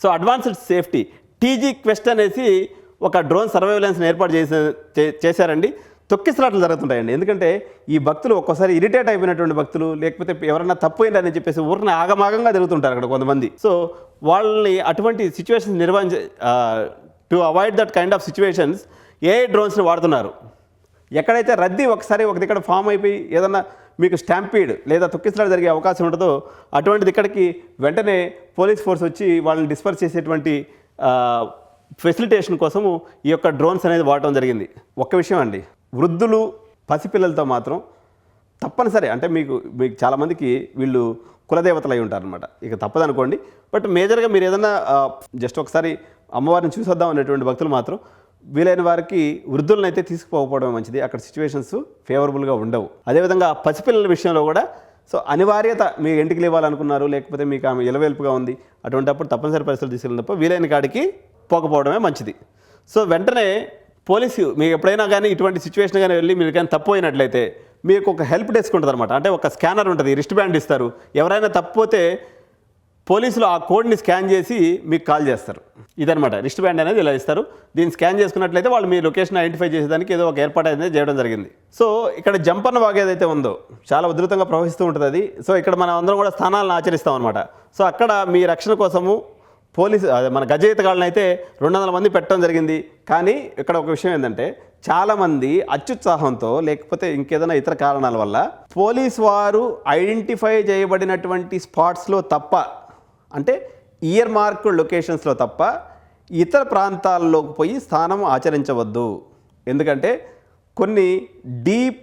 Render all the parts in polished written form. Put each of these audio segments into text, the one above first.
So advanced safety TG quest అనేసి ఒక drone సర్వైలెన్స్ని ఏర్పాటు చేశారండి. తొక్కిసలాట్లు జరుగుతుంటాయండి. ఎందుకంటే ఈ భక్తులు ఒక్కోసారి ఇరిటేట్ అయిపోయినటువంటి భక్తులు, లేకపోతే ఎవరన్నా తప్పు అయిందని చెప్పేసి ఊరిని ఆగమాగంగా తిరుగుతుంటారు అక్కడ కొంతమంది. సో వాళ్ళని అటువంటి situations to avoid that kind of situations AI డ్రోన్స్ని వాడుతున్నారు. ఎక్కడైతే రద్దీ ఒకసారి ఒక దిక్కడ ఫామ్ అయిపోయి ఏదన్నా మీకు స్టాంపీడ్ లేదా తొక్కిసలాట జరిగే అవకాశం ఉంటుందో అటువంటిది ఇక్కడికి వెంటనే పోలీస్ ఫోర్స్ వచ్చి వాళ్ళని డిస్పర్స్ చేసేటువంటి ఫెసిలిటేషన్ కోసము ఈ యొక్క డ్రోన్స్ అనేది వాడటం జరిగింది. ఒక్క విషయం అండి, వృద్ధులు పసిపిల్లలతో మాత్రం తప్పనిసరి, అంటే మీకు చాలామందికి వీళ్ళు కులదేవతలు అయి ఉంటారనమాట, ఇక తప్పదనుకోండి. బట్ మేజర్గా మీరు ఏదన్నా జస్ట్ ఒకసారి అమ్మవారిని చూసొద్దాం అనేటువంటి భక్తులు మాత్రం వీలైన వారికి వృద్ధులను అయితే తీసుకుపోకపోవడం మంచిది. అక్కడ సిచ్యువేషన్స్ ఫేవరబుల్గా ఉండవు. అదేవిధంగా పసిపిల్లల విషయంలో కూడా సో అనివార్యత, మీ ఇంటికి ఇవ్వాలనుకున్నారు, లేకపోతే మీకు ఆమె ఇలవేల్పుగా ఉంది, అటువంటిప్పుడు తప్పనిసరి పరిస్థితులు తీసుకెళ్ళినప్పుడు వీలైన కాడికి పోకపోవడమే మంచిది. సో వెంటనే పోలీసు మీకు ఎప్పుడైనా కానీ ఇటువంటి సిచ్యువేషన్ కానీ వెళ్ళి మీరు కానీ తప్పు అయినట్లయితే మీకు ఒక హెల్ప్ డెస్క్ ఉంటుంది అనమాట. అంటే ఒక స్కానర్ ఉంటుంది, రిస్ట్ బ్యాండ్ ఇస్తారు. ఎవరైనా తప్పిపోతే పోలీసులు ఆ కోడ్ని స్కాన్ చేసి మీకు కాల్ చేస్తారు. ఇదనమాట రిస్ట్ బ్యాండ్ అనేది ఇలా ఇస్తారు. దీన్ని స్కాన్ చేసుకున్నట్లయితే వాళ్ళు మీ లొకేషన్ ఐడెంటిఫై చేసేదానికి ఏదో ఒక ఏర్పాటు అనేది చేయడం జరిగింది. సో ఇక్కడ జంపన్న వాగు ఏదైతే ఉందో చాలా ఉధృతంగా ప్రవహిస్తూ ఉంటుంది అది. సో ఇక్కడ మనం అందరం కూడా స్థానాలను ఆచరిస్తాం అనమాట. సో అక్కడ మీ రక్షణ కోసము పోలీసు మన గజయితగాళ్ళని అయితే 200 మంది పెట్టడం జరిగింది. కానీ ఇక్కడ ఒక విషయం ఏంటంటే చాలామంది అత్యుత్సాహంతో లేకపోతే ఇంకేదైనా ఇతర కారణాల వల్ల పోలీసు వారు ఐడెంటిఫై చేయబడినటువంటి స్పాట్స్లో తప్ప, అంటే ఇయర్ మార్క్ లొకేషన్స్లో తప్ప ఇతర ప్రాంతాల్లోకి పోయి స్థానం ఆచరించవద్దు. ఎందుకంటే కొన్ని డీప్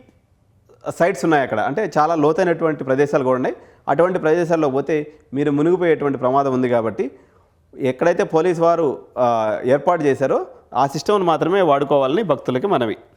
సైట్స్ ఉన్నాయి అక్కడ, అంటే చాలా లోతైనటువంటి ప్రదేశాలు కూడా ఉన్నాయి. అటువంటి ప్రదేశాల్లో పోతే మీరు మునిగిపోయేటువంటి ప్రమాదం ఉంది. కాబట్టి ఎక్కడైతే పోలీసు వారు ఏర్పాటు చేశారో ఆ సిస్టమ్ను మాత్రమే వాడుకోవాలని భక్తులకి మనవి.